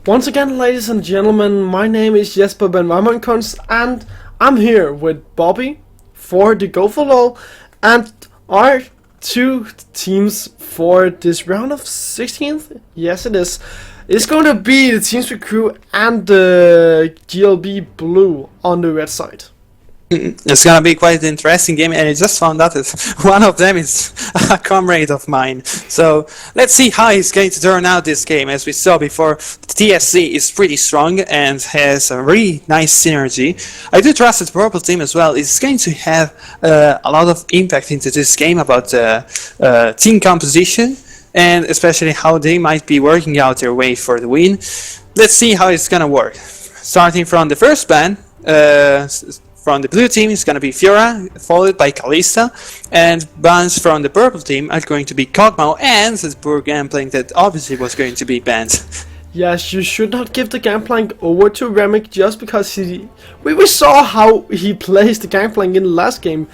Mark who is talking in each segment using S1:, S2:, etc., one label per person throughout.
S1: Once again, ladies and gentlemen, my name is Benvarmeren and I'm here with Bobby for the Go4LoL and our two teams for this round of 16th. Yes, it is. It's going to be the Teamspeak crew and the GLB blue on the red side.
S2: It's gonna be quite an interesting game, and I just found out that one of them is a comrade of mine. So let's see how he's going to turn out this game. As we saw before, TSC is pretty strong and has a really nice synergy. I do trust that the purple team as well is going to have a lot of impact into this game about team composition and especially how they might be working out their way for the win. Let's see how it's gonna work. Starting from the first ban. From the blue team is going to be Fiora, followed by Kalista, and bans from the purple team are going to be Kog'Maw and the poor Gangplank that obviously was going to be banned.
S1: Yes, you should not give the Gangplank over to Remick just because we saw how he plays the Gangplank in the last game.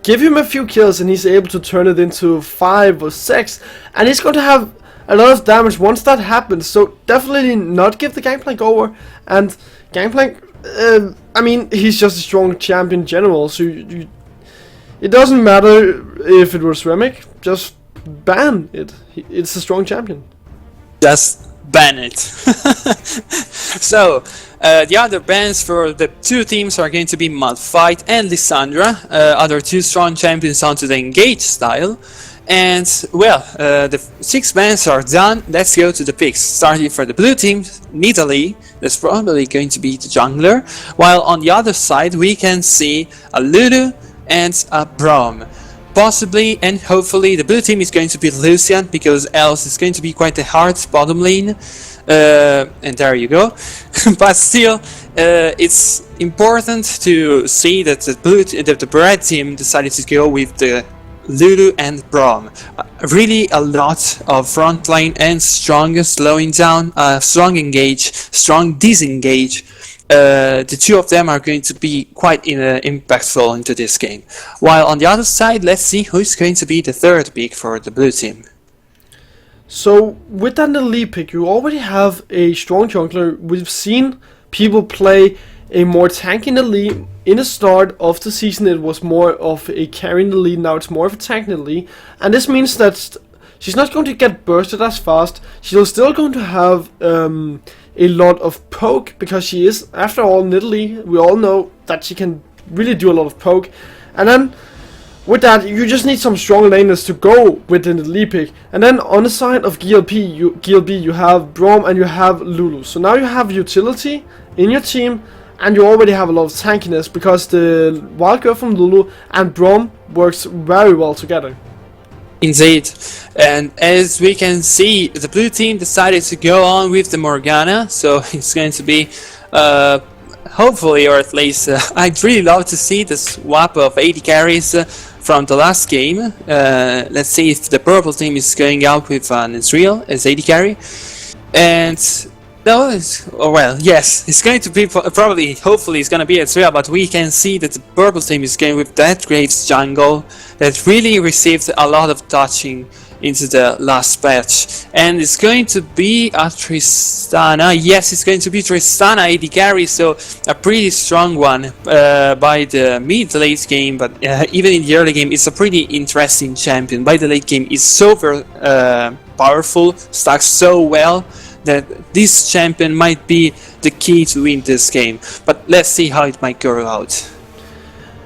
S1: Give him a few kills and he's able to turn it into 5 or 6, and he's going to have a lot of damage once that happens, so definitely not give the Gangplank over. And Gangplank, I mean, he's just a strong champion in general, so it doesn't matter if it was Remick, just ban it. It's a strong champion.
S2: Just ban it. So, the other bans for the two teams are going to be Malphite and Lissandra, other two strong champions onto the Engage style. And, well, the 6 bans are done. Let's go to the picks. Starting for the blue team, Nidalee, that's probably going to be the jungler. While on the other side, we can see a Lulu and a Braum. Possibly and hopefully the blue team is going to be Lucian, because else it's going to be quite a hard bottom lane. And there you go. But still, it's important to see that the red team decided to go with the Lulu and Braum. Really a lot of frontline and strong slowing down, strong engage, strong disengage. The two of them are going to be quite impactful into this game. While on the other side, let's see who's going to be the third pick for the blue team.
S1: So with that lead pick, you already have a strong jungler. We've seen people play a more tank in the lead. In the start of the season, it was more of a carry in the lead. Now it's more of a tank in the lead, and this means that she's not going to get bursted as fast. She's still going to have a lot of poke, because she is, after all, Nidalee. We all know that she can really do a lot of poke, and then with that, you just need some strong laners to go within the lead pick. And then on the side of GLB, you have Braum and you have Lulu. So now you have utility in your team, and you already have a lot of tankiness, because the wild girl from Lulu and Braum works very well together.
S2: Indeed, and as we can see, the blue team decided to go on with the Morgana, so it's going to be hopefully, or at least I'd really love to see the swap of 80 carries from the last game. Let's see if the purple team is going out with Ezreal as 80 carry. And no, yes, it's going to be probably, hopefully it's going to be Ezreal, but we can see that the purple team is going with that Graves jungle that really received a lot of touching into the last patch. And it's going to be a Tristana. Yes, it's going to be Tristana 80 carry, so a pretty strong one by the mid-late game, but even in the early game, it's a pretty interesting champion. By the late game, it's so powerful, stacks so well, that this champion might be the key to win this game. But let's see how it might go out.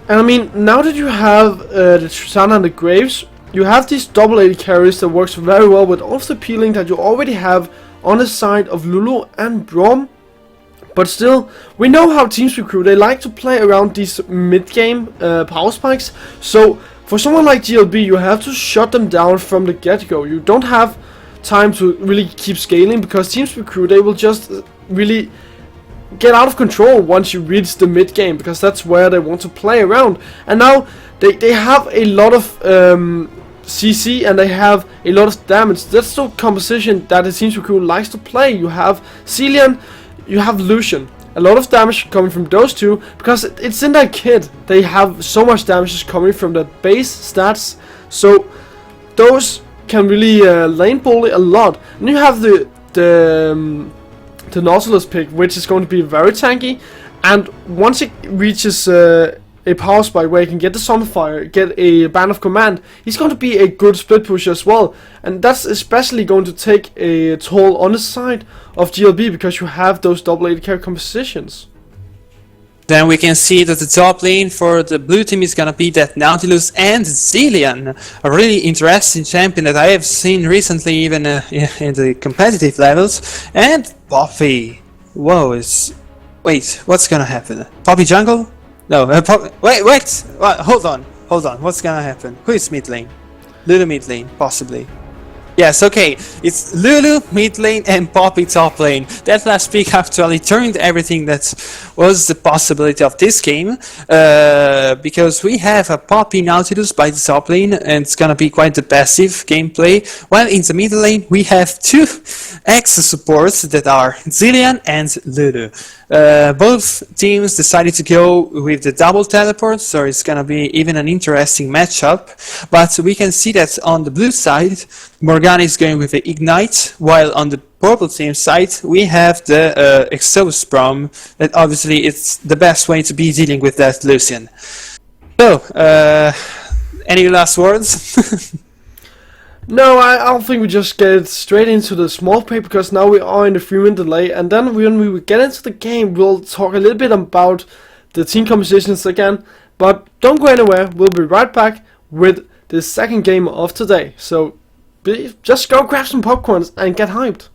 S1: And I mean, now that you have the Tristana and the Graves, you have these double 80 carries that works very well with all of the peeling that you already have on the side of Lulu and Braum. But still, we know how Teamspeak crew, they like to play around these mid-game power spikes. So for someone like GLB, you have to shut them down from the get-go. You don't have time to really keep scaling, because Teamspeak crew, they will just really get out of control once you reach the mid game, because that's where they want to play around. And now they have a lot of CC and they have a lot of damage. That's the composition that the Teamspeak crew likes to play. You have Cillian, you have Lucian. A lot of damage coming from those two, because it's in their kit. They have so much damage coming from the base stats, so those can really lane bully a lot. And you have the the Nautilus pick, which is going to be very tanky. And once it reaches a power spike where he can get the Sunfire, get a Band of Command, he's going to be a good split pusher as well. And that's especially going to take a toll on the side of GLB because you have those double AD carry compositions.
S2: Then we can see that the top lane for the blue team is gonna be that Nautilus and Zilean, a really interesting champion that I have seen recently even in the competitive levels. And Poppy. Whoa, wait, what's gonna happen? Poppy jungle? No, wait, hold on, what's gonna happen? Who is mid lane? Lulu mid lane, possibly. Yes, okay, it's Lulu mid lane and Poppy top lane. That last pick actually turned everything that was the possibility of this game, because we have a Poppy Nautilus by the top lane, and it's gonna be quite the passive gameplay, while in the middle lane we have two extra supports that are Zilean and Lulu. Both teams decided to go with the double teleport, so it's gonna be even an interesting matchup, but we can see that on the blue side Morgana is going with the Ignite, while on the purple team side we have the Exhaust Prom, that obviously it's the best way to be dealing with that Lucian. So, any last words?
S1: No, I don't think we just get straight into the small pick because now we are in the 3-minute delay, and then when we get into the game we'll talk a little bit about the team compositions again, but don't go anywhere, we'll be right back with the second game of today, so just go grab some popcorns and get hyped.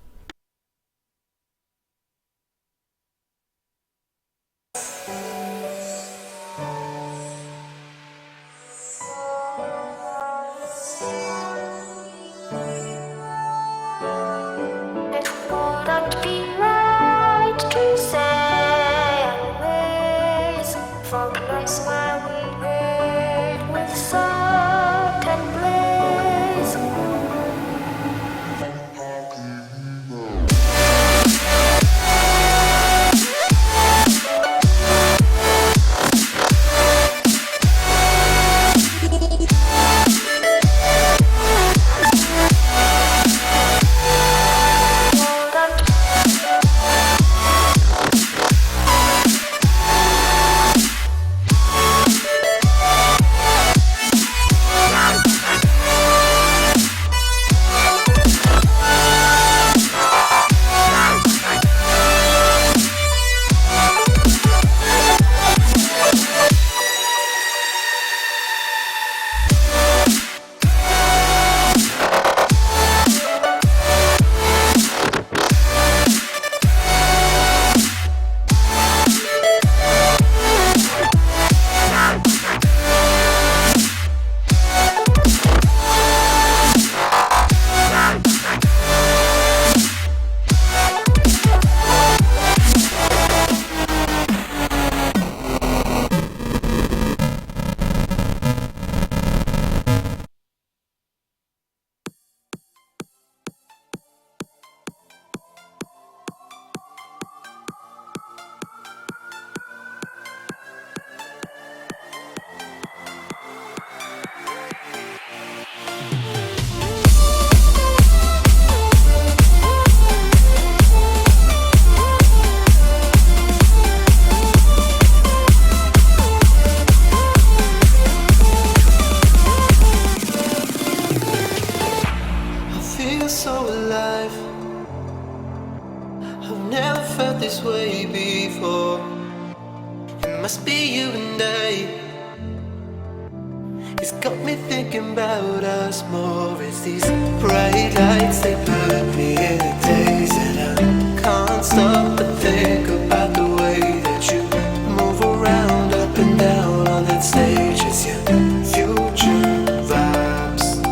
S3: It's got me thinking about us more. It's these bright lights, they put me in a daze, and I can't stop but think about the way that you move around up and down on that stage. It's your future vibes.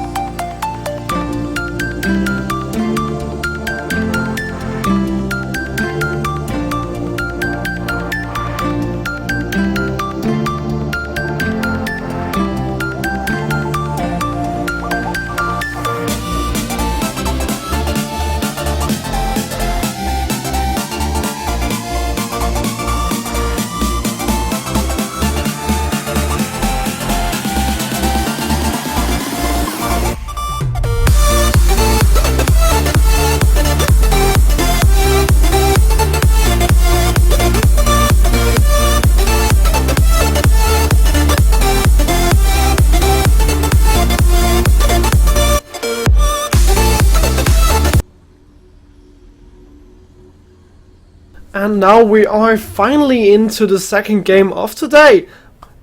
S1: And now we are finally into the second game of today,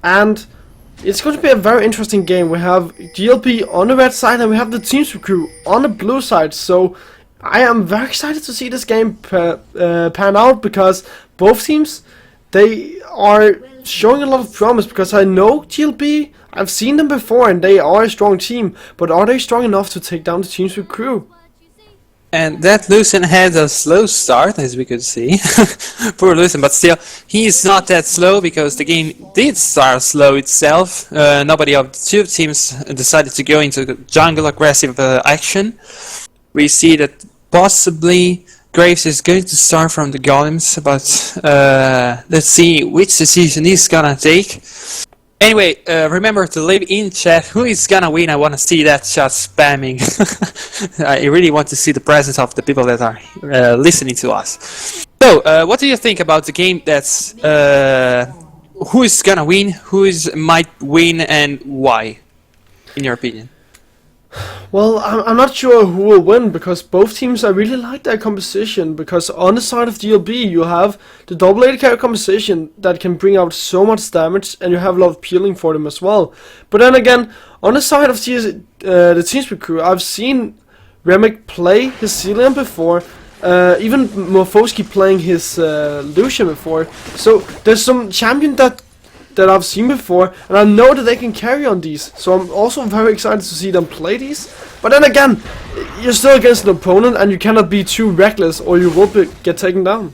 S1: and it's going to be a very interesting game. We have GLB on the red side and we have the Teamspeak crew on the blue side, so I am very excited to see this game pan out, because both teams, they are showing a lot of promise, because I know GLB, I've seen them before and they are a strong team, but are they strong enough to take down the Teamspeak crew?
S2: And that Lucian had a slow start, as we could see. Poor Lucian, but still, he's not that slow, because the game did start slow itself. Nobody of the two teams decided to go into jungle aggressive action. We see that possibly Graves is going to start from the golems, but let's see which decision he's gonna take. Anyway, remember to leave in chat who is gonna win. I wanna see that chat spamming. I really want to see the presence of the people that are listening to us. So, what do you think about the game? That's who is gonna win, might win, and why, in your opinion?
S1: Well, I'm not sure who will win, because both teams, I really like their composition, because on the side of GLB you have the double AD carry composition that can bring out so much damage, and you have a lot of peeling for them as well. But then again, on the side of the Teamspeak crew, I've seen Remick play his Cillian before, even Morfoski playing his Lucian before, so there's some champion that I've seen before, and I know that they can carry on these, so I'm also very excited to see them play these. But then again, you're still against an opponent and you cannot be too reckless or you will get taken down.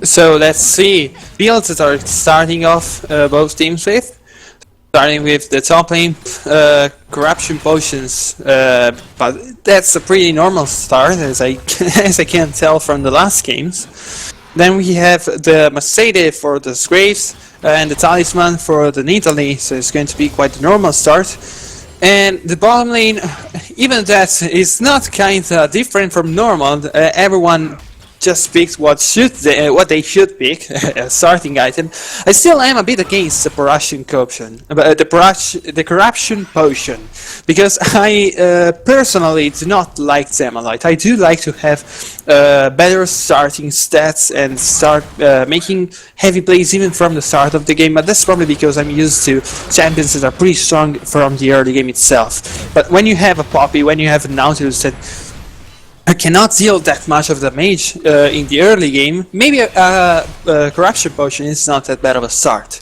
S2: So let's see builds that are starting off both teams with. Starting with the top lane, corruption potions, but that's a pretty normal start, as I can tell from the last games. Then we have the Mercedes for the Graves and the Talisman for the Nidalee, so it's going to be quite a normal start. And the bottom lane, even that is not kinda different from normal. Everyone just picks what they should pick, a starting item. I still am a bit against the corruption potion, the corruption potion, because I personally do not like them a lot. I do like to have better starting stats and start making heavy plays even from the start of the game, but that's probably because I'm used to champions that are pretty strong from the early game itself. But when you have a Poppy, when you have a Nautilus that cannot deal that much of damage in the early game, maybe a corruption potion is not that bad of a start.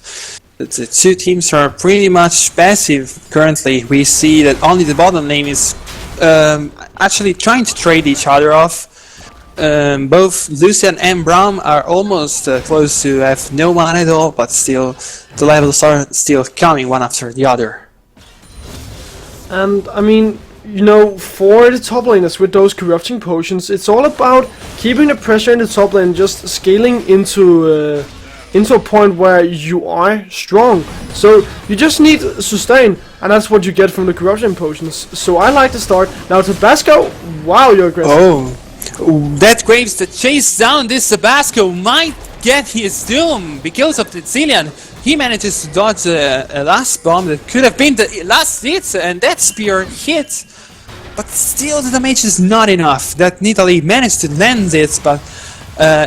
S2: The two teams are pretty much passive currently. We see that only the bottom lane is actually trying to trade each other off. Both Lucian and Braum are almost close to have no one at all, but still the levels are still coming one after the other.
S1: And I mean, you know, for the top laners with those corruption potions, it's all about keeping the pressure in the top lane, just scaling into a point where you are strong. So you just need sustain, and that's what you get from the corruption potions. So I like the start. Now Tabasco, wow, you're aggressive.
S2: Oh, that Graves that chased down this Tabasco might get his doom because of the Cillian. He manages to dodge a last bomb that could have been the last hit, and that spear hit. But still the damage is not enough. That Nidalee managed to land it, but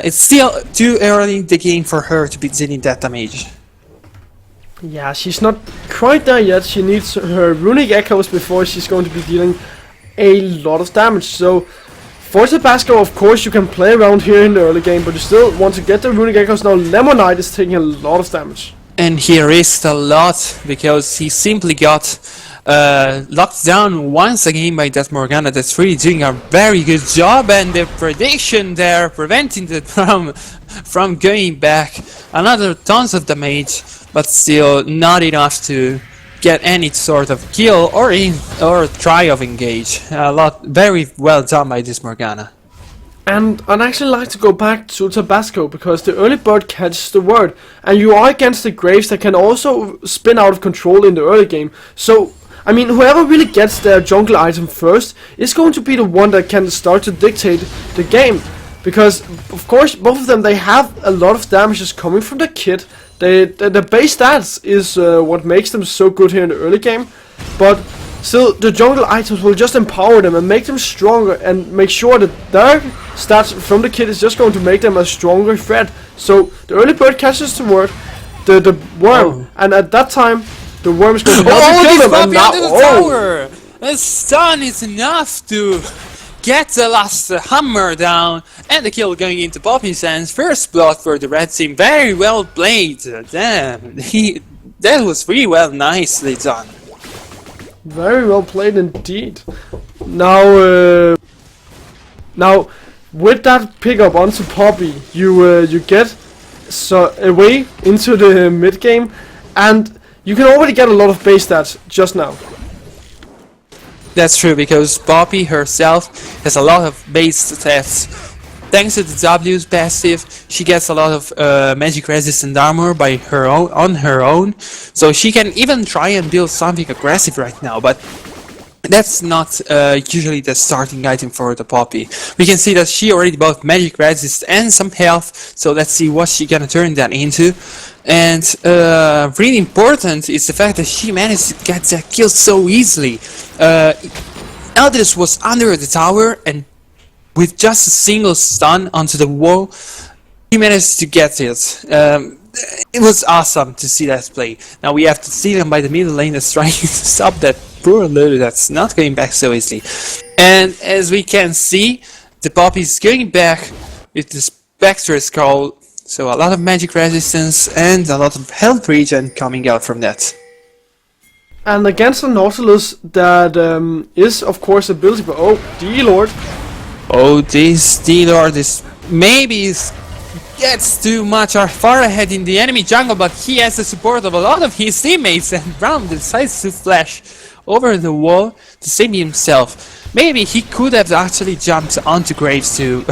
S2: it's still too early in the game for her to be dealing that damage.
S1: Yeah, she's not quite there yet. She needs her runic echoes before she's going to be dealing a lot of damage. So for Tabasco, of course, you can play around here in the early game, but you still want to get the runic echoes. Now Lemonite is taking a lot of damage. And
S2: he risked a lot, because he simply got locked down once again by that Morgana that's really doing a very good job, and the prediction there preventing the from going back. Another tons of damage, but still not enough to get any sort of kill or try of engage. Very well done by this Morgana. And I'd actually like to go back to Tabasco, because the early bird catches the word, and you are against the Graves that can also spin out of control in the early game. So I mean, whoever really gets their jungle item first is going to be the one that can start to dictate the game. Because, of course, both of them, they have a lot of damages coming from the kit. The base stats is what makes them so good here in the early game. But
S1: still the jungle items will just empower them and make them stronger, and make sure that their stats from the kit is just going to make them a stronger threat. So the early bird catches the the worm, and at that time the worm is going to help you kill them. And now,
S2: the tower! A stun is enough to get the last hammer down, and the kill going into Poppy's hands. First blood for the red team. Very well played. Damn, that was really well, nicely done.
S1: Very well played indeed. Now, now with that pickup onto Poppy, you get away into the mid game, and you can already get a lot of base stats just now.
S2: That's true, because Poppy herself has a lot of base stats. Thanks to the W's passive, she gets a lot of magic resistant armor by her own, on her own, so she can even try and build something aggressive right now, but that's not usually the starting item for the Poppy. We can see that she already bought magic resist and some health, so let's see what she gonna turn that into. And really important is the fact that she managed to get that kill so easily. Eldris was under the tower, and with just a single stun onto the wall, he managed to get it. It was awesome to see that play. Now we have to see them by the middle lane that's trying to stop that poor Lulu that's not going back so easily. And as we can see, the Poppy is going back with the Spectre Skull. So a lot of magic resistance and a lot of health regen coming out from that.
S1: And against the Nautilus, that is of course ability, but oh, D-Lord.
S2: Oh, this D-Lord is maybe gets too much far ahead in the enemy jungle, but he has the support of a lot of his teammates, and Brown decides to flash over the wall to save himself. Maybe he could have actually jumped onto Graves to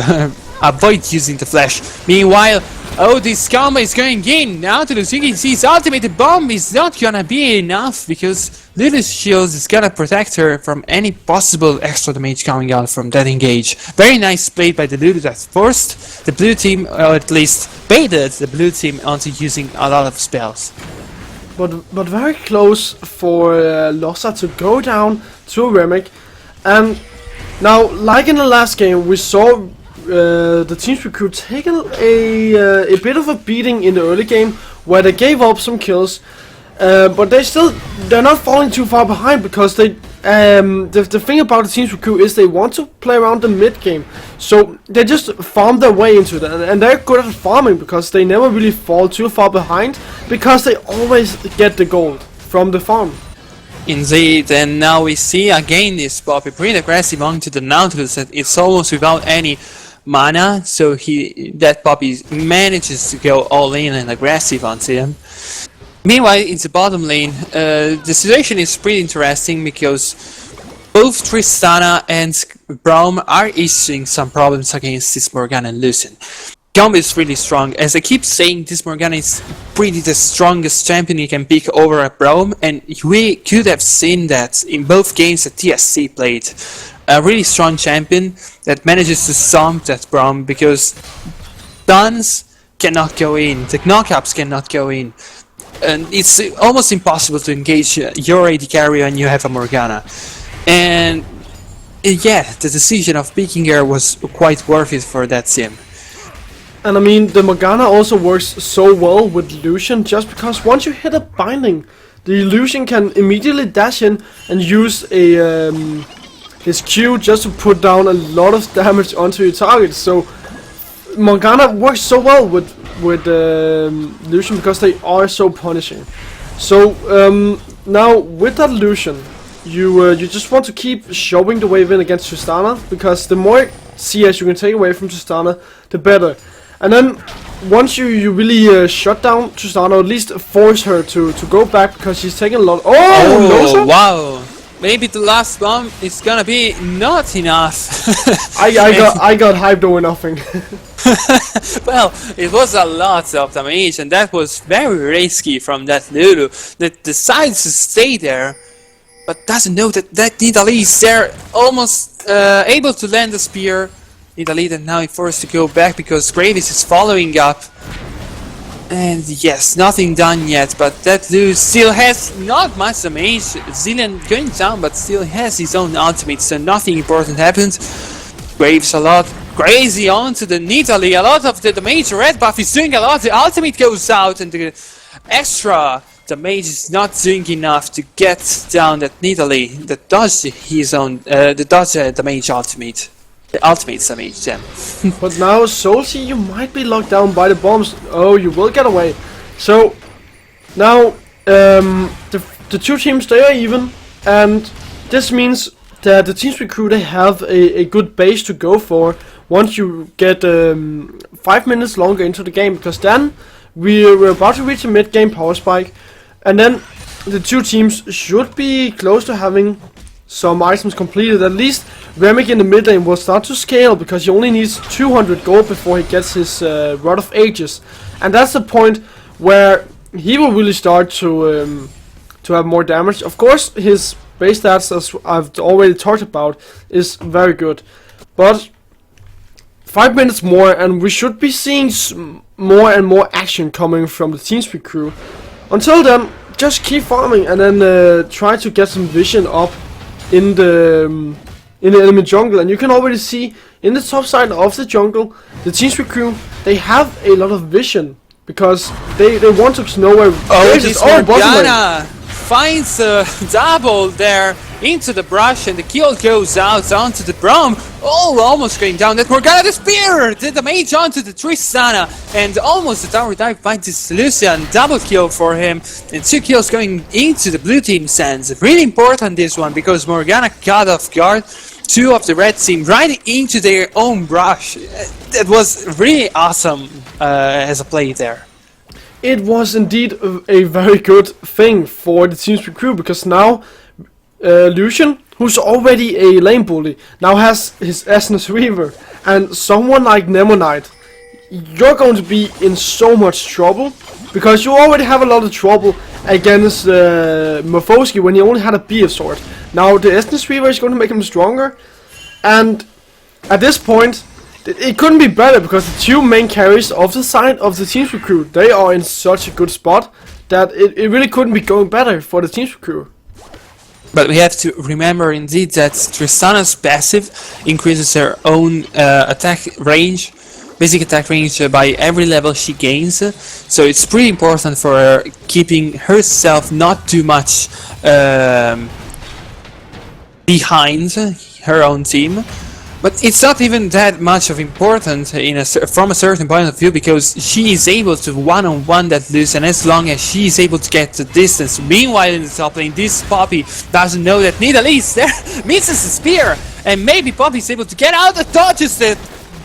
S2: avoid using the flash. Meanwhile, oh, this combo is going in. Now to the CKC's ultimate bomb is not gonna be enough, because Lulu's shield is gonna protect her from any possible extra damage coming out from that engage. Very nice play by the Lulu that forced the blue team, or at least baited the blue team onto using a lot of spells.
S1: But very close for Lossa to go down to Remick. And now, like in the last game, we saw the Teamspeak crew taking a bit of a beating in the early game, where they gave up some kills, but they're not falling too far behind, because they the thing about the Teamspeak crew is they want to play around the mid game, so they just farm their way into that, and they're good at farming because they never really fall too far behind, because they always get the gold from the farm.
S2: Indeed, and now we see again this Poppy pretty aggressive onto the Nautilus, and it's almost without any mana, so that Poppy manages to go all in and aggressive onto him. Meanwhile, in the bottom lane, the situation is pretty interesting, because both Tristana and Braum are issuing some problems against this Morgana and Lucian. Gumby is really strong. As I keep saying, this Morgana is pretty the strongest champion you can pick over a Braum, and we could have seen that in both games that TSC played. A really strong champion that manages to stomp that Braum, because stuns cannot go in, the knockups cannot go in, and it's almost impossible to engage your AD carry when you have a Morgana. And yeah, the decision of picking her was quite worth it for that sim.
S1: And I mean, the Morgana also works so well with Lucian, just because once you hit a binding, the Lucian can immediately dash in and use a his Q just to put down a lot of damage onto your target. So Morgana works so well with Lucian, because they are so punishing. So now with that Lucian, you just want to keep showing the wave in against Tristana, because the more CS you can take away from Tristana, the better. And then once you really shut down Tristana, or at least force her to go back, because she's taking a lot.
S2: Oh, wow! Maybe the last bomb is gonna be not enough.
S1: I got hyped over nothing.
S2: Well, it was a lot of damage, and that was very risky from that Lulu that decides to stay there, but doesn't know that Nidalee is there, almost able to land the spear. Nidalee, and now he forced to go back because Gravis is following up. And yes, nothing done yet, but that Lou still has not much damage. Zillion going down, but still has his own ultimate, so nothing important happens. Graves a lot crazy onto the Nidalee, a lot of the damage. Red buff is doing a lot, the ultimate goes out, and the extra damage is not doing enough to get down that Nidalee that does his own, damage ultimate. The ultimate damage then.
S1: But now, Solsi, you might be locked down by the bombs. Oh, you will get away. So, now, the two teams, they are even. And this means that the Teamspeak crew, they have a good base to go for once you get 5 minutes longer into the game. Because then, we're about to reach a mid-game power spike. And then, the two teams should be close to having some items completed. At least Remick in the mid lane will start to scale, because he only needs 200 gold before he gets his Rod of Ages, and that's the point where he will really start to have more damage. Of course, his base stats, as I've already talked about, is very good, but 5 minutes more and we should be seeing more and more action coming from the Teamspeak crew. Until then, just keep farming and then try to get some vision up in the enemy jungle, and you can already see in the top side of the jungle, the Teamspeak crew, they have a lot of vision because they want to know where.
S2: Oh, this Morgana finds a double there into the brush, and the kill goes out onto the Braum. Oh, almost going down. That Morgana, the spear, the damage onto the Tristana, and almost the tower dive by this Lucian. Double kill for him, and 2 kills going into the blue team stands. Really important this one, because Morgana got off guard 2 of the red team right into their own brush. That was really awesome as a play there.
S1: It was indeed a very good thing for the Teamspeak crew, because now Lucian, who's already a lane bully, now has his Essence Reaver, and someone like Nemonite, you're going to be in so much trouble, because you already have a lot of trouble against Morphosky when he only had a BF sword. Now the Essence Reaver is going to make him stronger, and at this point it couldn't be better, because the 2 main carries of the side of the Teamspeak crew, they are in such a good spot that it really couldn't be going better for the Teamspeak crew.
S2: But we have to remember indeed that Tristana's passive increases her own attack range, basic attack range by every level she gains. So it's pretty important for her keeping herself not too much behind her own team. But it's not even that much of important from a certain point of view, because she is able to one-on-one that Lucian as long as she is able to get the distance. Meanwhile, in the top lane, this Poppy doesn't know that Nidalee is there, misses the spear, and maybe Poppy is able to get out and dodges the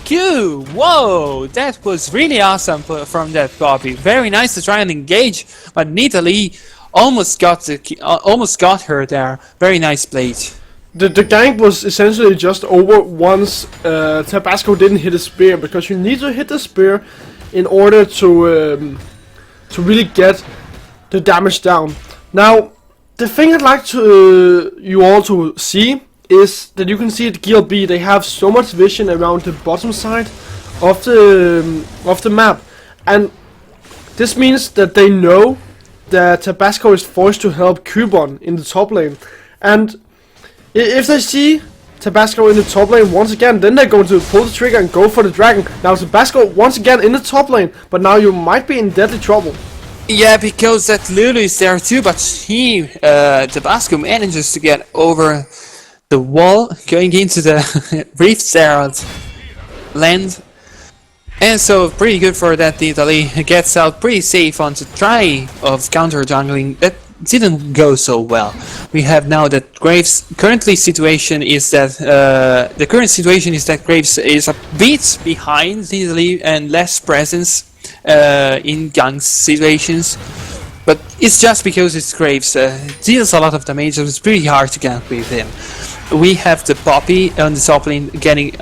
S2: Q. Whoa, that was really awesome from that Poppy. Very nice to try and engage, but Nidalee almost got her there. Very nice play.
S1: The gank was essentially just over once Tabasco didn't hit a spear, because you need to hit the spear in order to really get the damage down. Now, the thing I'd like to you all to see is that you can see at GLB they have so much vision around the bottom side of the map, and this means that they know that Tabasco is forced to help Cubon in the top lane, and if they see Tabasco in the top lane once again, then they're going to pull the trigger and go for the dragon. Now Tabasco once again in the top lane, but now you might be in deadly trouble.
S2: Yeah, because that Lulu is there too, but Tabasco manages to get over the wall, going into the Rift Herald land. And so pretty good for that Nidalee. Gets out pretty safe on the try of counter jungling. That didn't go so well. We have now that Graves' current situation is that Graves is a bit behind Nidalee and less presence in gang situations, but it's just because it's Graves. Deals a lot of damage, so it's pretty hard to gank with him. We have the Poppy on the top lane getting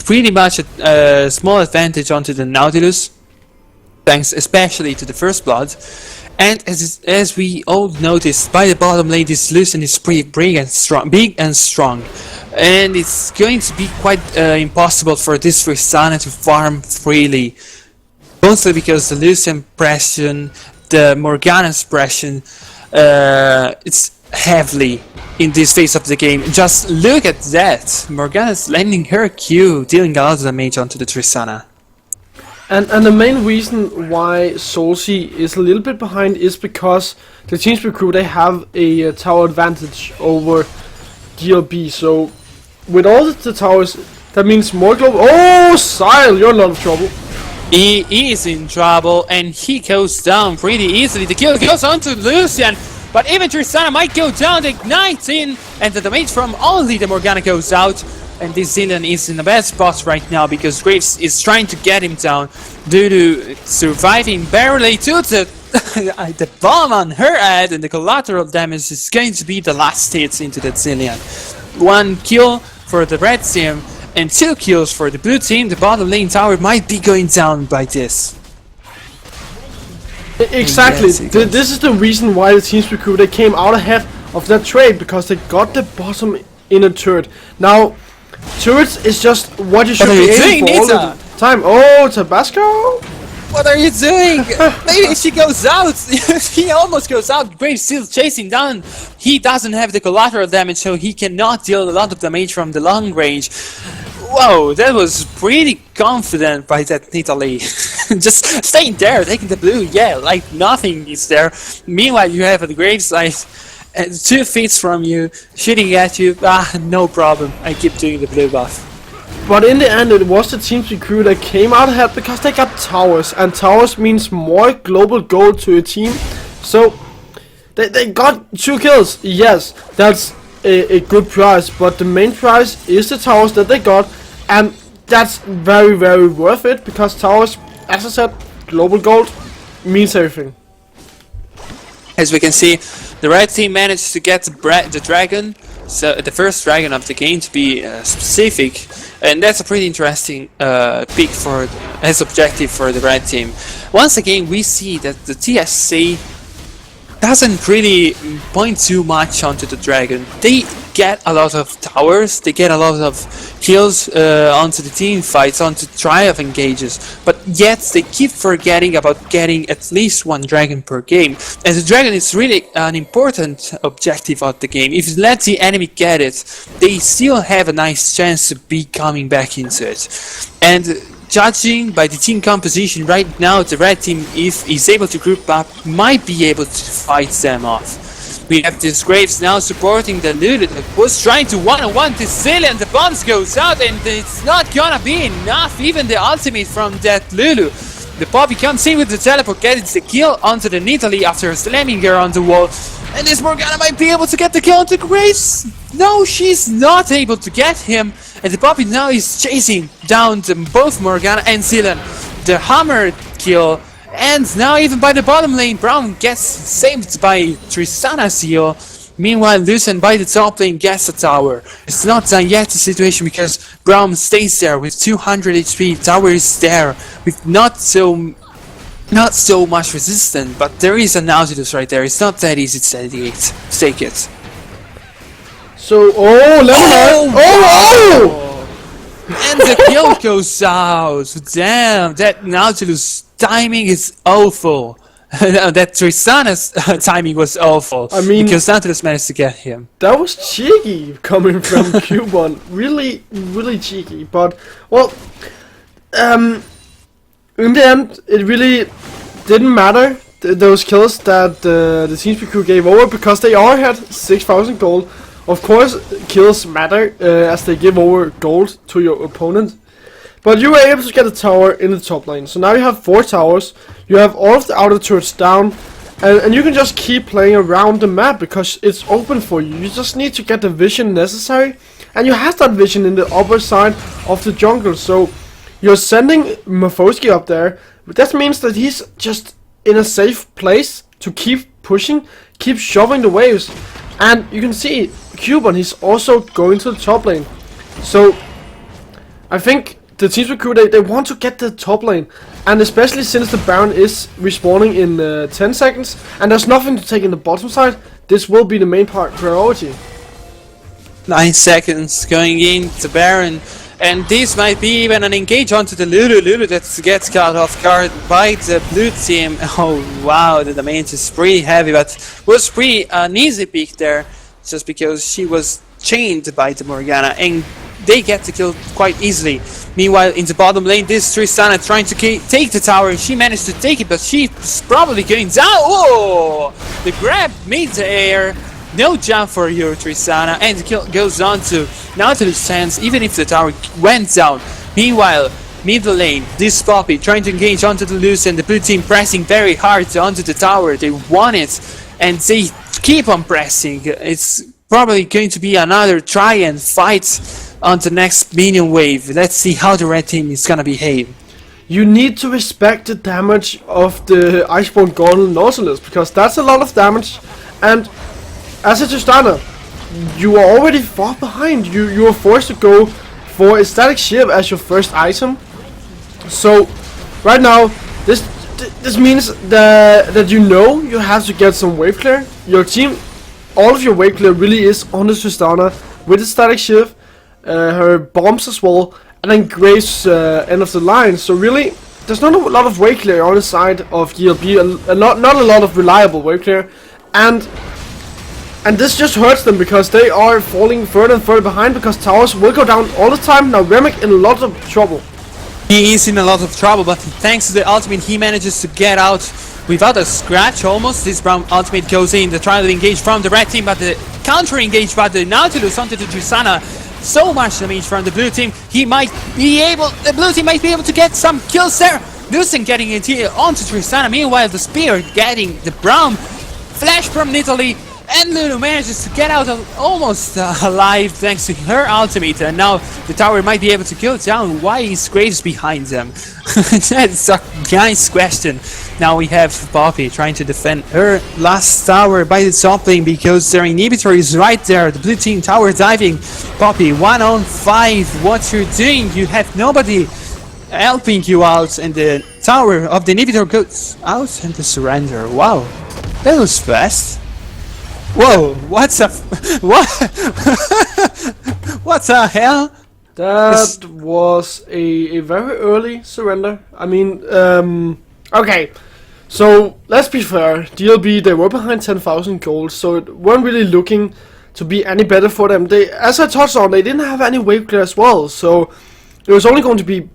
S2: pretty much a small advantage onto the Nautilus, thanks especially to the First Blood. And as we all noticed, by the bottom lane, this Lucian is pretty big and strong, and it's going to be quite impossible for this Tristana to farm freely. mostly because the Lucian pression, the Morgana's pression, it's heavily in this phase of the game. Just look at that. Morgana's landing her Q, dealing a lot of damage onto the Tristana.
S1: And the main reason why Solsi is a little bit behind is because the Teamspeak crew, they have a tower advantage over GLB. So with all the towers, that means more global. Oh, Sile, you're in a lot of trouble.
S2: He is in trouble and he goes down pretty easily. The kill goes on to Lucian, but even Tristana might go down to Ignite in, and the damage from only the Morgana goes out. And this Zillion is in the bad spot right now because Graves is trying to get him down due to surviving barely to the bomb on her head, and the collateral damage is going to be the last hits into that Zillion. 1 kill for the red team and 2 kills for the blue team. The bottom lane tower might be going down by this.
S1: Exactly. This is the reason why the Teamspeak crew, they came out ahead of that trade, because they got the bottom in a turret. Now, turrets is just what you should be aiming for all the time. Oh, Tabasco!
S2: What are you doing? Maybe she goes out. He almost goes out. Graves still chasing down. He doesn't have the collateral damage, so he cannot deal a lot of damage from the long range. Whoa, that was pretty confident by that Nidalee. Just staying there, taking the blue. Yeah, like nothing is there. Meanwhile, you have the Graves like 2 feet from you, shooting at you. No problem. I keep doing the blue buff.
S1: But in the end, it was the Teamspeak crew that came out ahead because they got towers, and towers means more global gold to a team. So they got 2 kills. Yes, that's a good prize, but the main prize is the towers that they got, and that's very, very worth it, because towers, as I said, global gold means everything.
S2: As we can see, the red team managed to get the dragon, so the first dragon of the game to be specific, and that's a pretty interesting pick for as objective for the red team. Once again, we see that the TSC doesn't really point too much onto the dragon. They get a lot of towers, they get a lot of kills onto the team fights, onto triumph engages, but yet they keep forgetting about getting at least 1 dragon per game. And the dragon is really an important objective of the game. If you let the enemy get it, they still have a nice chance to be coming back into it. And judging by the team composition right now, the red team, if is able to group up, might be able to fight them off. We have this Graves now supporting the Lulu that was trying to one-on-one this Zillion. The bombs goes out and it's not gonna be enough. Even the ultimate from that Lulu. The Poppy comes in with the teleport, gets the kill onto the Nidalee after slamming her on the wall. And this Morgana might be able to get the kill onto Graves. No, she's not able to get him. And the Poppy now is chasing down both Morgana and Zillion. The hammer kill. And now even by the bottom lane, Brown gets saved by Tristana's heal. Meanwhile, Lucian by the top lane gets a tower. It's not done yet the situation because Brown stays there with 200 HP. Tower is there with not so much resistance, but there is an Nautilus right there. It's not that easy to take it.
S1: So, level 9! Oh!
S2: And the kill goes out. Damn, that Nautilus timing is awful. That Tristana's timing was awful. I mean, because Nautilus managed to get him.
S1: That was cheeky coming from Q1. Really, really cheeky. But, well, in the end, it really didn't matter, those kills that the Teamspeak crew gave over, because they all had 6,000 gold. Of course, kills matter as they give over gold to your opponent. But you were able to get a tower in the top lane. So now you have 4 towers. You have all of the outer turrets down. And you can just keep playing around the map because it's open for you. You just need to get the vision necessary. And you have that vision in the upper side of the jungle. So you're sending Morphosky up there. But that means that he's just in a safe place to keep pushing, keep shoving the waves. And you can see Cuban, he's also going to the top lane. So I think the Teamspeak crew, they want to get the top lane, and especially since the Baron is respawning in 10 seconds and there's nothing to take in the bottom side, this will be the main priority.
S2: 9 seconds going in, the Baron, And this might be even an engage onto the Lulu. Lulu that gets caught off guard by the blue team. Oh wow, the damage is pretty heavy, but was pretty an easy pick there, just because she was chained by the Morgana, and they get the kill quite easily. Meanwhile, in the bottom lane, this Tristana trying to take the tower. She managed to take it, but she's probably going down. Oh! The grab mid-air. No jump for you, Tristana, and the kill goes on to Nautilus' hands, even if the tower went down. Meanwhile, middle lane, this Poppy trying to engage onto the Luce, and the blue team pressing very hard onto the tower. They want it, and they keep on pressing. It's probably going to be another try and fight on the next minion wave. Let's see how the red team is gonna behave.
S1: You need to respect the damage of the Iceborne Gauntlet Nautilus, because that's a lot of damage, and as a Tristana, you are already far behind. You are forced to go for a static shiv as your first item. So right now, this means that you have to get some wave clear. Your team, all of your wave clear really is on the Tristana with the static shiv, her bombs as well, and then Graves end of the line. So really, there's not a lot of wave clear on the side of GLB. Not a lot of reliable wave clear, and this just hurts them because they are falling further and further behind, because towers will go down all the time. Now Remick in a lot of trouble.
S2: He is in a lot of trouble, but thanks to the ultimate, he manages to get out without a scratch almost. This brown ultimate goes in, the trial to engage from the red team, but the counter engage by the Nautilus onto the Tristana. So much damage from the blue team. The blue team might be able to get some kills there. Lucen getting it here onto Tristana. Meanwhile, the spear getting the brown flash from Italy. And Lulu manages to get out of almost alive thanks to her ultimate, and now the tower might be able to kill it down. Why is Graves behind them? That's a nice question. Now we have Poppy trying to defend her last tower by the top lane because their inhibitor is right there. The blue team tower diving. Poppy 1-on-5. What you're doing? You have nobody helping you out, and the tower of the inhibitor goes out and the surrender. Wow, that was fast. Whoa, what's up? What? What the hell?
S1: That was a very early surrender. I mean, okay. So, let's be fair. GLB, they were behind 10,000 gold, so it weren't really looking to be any better for them. As I touched on, they didn't have any wave clear as well, so it was only going to be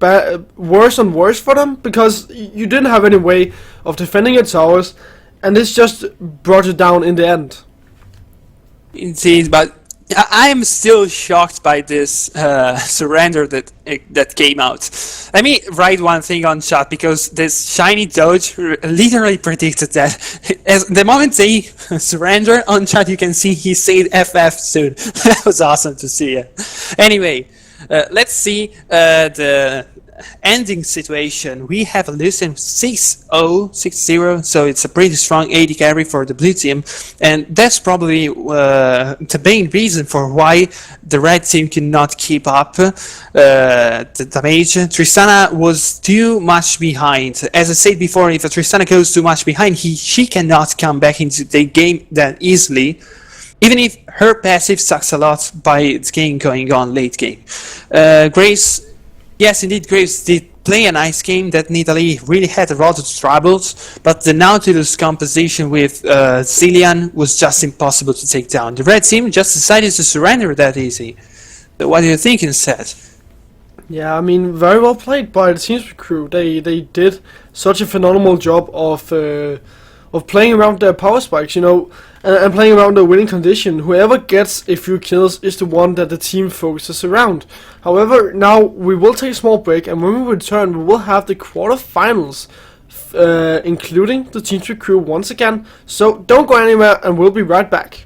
S1: worse and worse for them, because you didn't have any way of defending your towers, and this just brought it down in the end.
S2: Indeed, but I am still shocked by this surrender that came out. Let me write one thing on chat, because this shiny Doge literally predicted that. As the moment they surrender on chat, you can see he said FF soon. That was awesome to see it. Anyway, let's see the ending situation. We have a Lucen 6-0, so it's a pretty strong AD carry for the blue team, and that's probably the main reason for why the red team cannot keep up the damage. Tristana was too much behind. As I said before, if a Tristana goes too much behind, she cannot come back into the game that easily, even if her passive sucks a lot by its game going on late game. Grace, yes, indeed, Graves did play a nice game. That Italy really had a lot of troubles, but the Nautilus composition with Cillian was just impossible to take down. The red team just decided to surrender that easy. So what do you think instead?
S1: Yeah, I mean, very well played by the Teamspeak crew. They did such a phenomenal job of playing around their power spikes, you know, and playing around the winning condition. Whoever gets a few kills is the one that the team focuses around. However, now we will take a small break, and when we return, we will have the quarterfinals, including the Teamspeak crew once again. So don't go anywhere, and we'll be right back.